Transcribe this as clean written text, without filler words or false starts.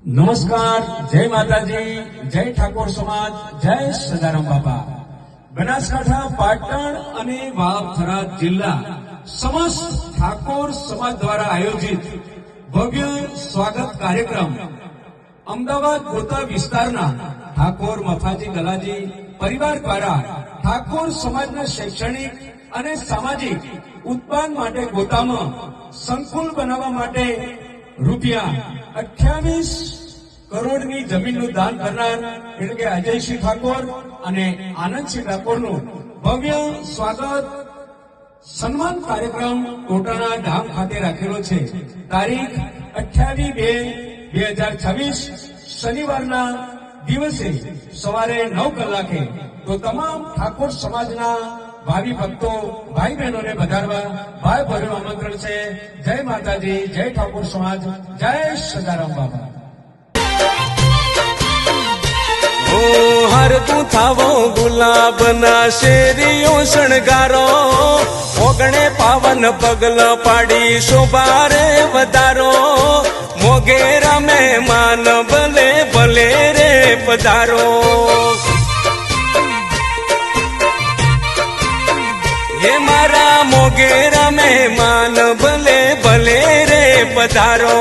નમસ્કાર, જય માતાજી, જય ઠાકોર સમાજ, જય સદારામ બાપા. બનાસકાંઠા, પાટણ અને વાવ થરાદ જિલ્લા સમસ્ત ઠાકોર સમાજ દ્વારા આયોજિત ભવ્ય સ્વાગત કાર્યક્રમ અમદાવાદ ગોતા વિસ્તારના ઠાકોર મફાજી ગલાજી પરિવાર દ્વારા ઠાકોર સમાજના શૈક્ષણિક અને સામાજિક ઉત્થાન માટે ગોતામાં સંકુલ બનાવવા માટે રૂપિયા 28 કરોડની જમીનનું દાન કરનાર એટલે કે અજયસિંહ ઠાકોર અને આનંદસિંહ ઠાકોરનું ભવ્ય સ્વાગત સન્માન કાર્યક્રમ ટોટાના ધામ ખાતે રાખેલો છે. તારીખ 28/2/2026 શનિવારના દિવસે સવારે 9 કલાકે. તો તમામ ઠાકોર સમાજના ભાવિ ભક્તો ભાઈ બહેનોને વધારવા ભાઈ ભરેલું આમંત્રણ છે. જય માતાજી, જય ઠાકોર સમાજ, જય સદારામ બાપા. હરતું થાવો ગુલાબના શેરીઓ શણગારો, ઓગણે પાવન પગલ પાડી શોભારે વધારો, મોગેરા મહેમાન ભલે ભલે રે પધારો. હે મારા મોગેરા મહેમાન ભલે ભલે રે પધારો.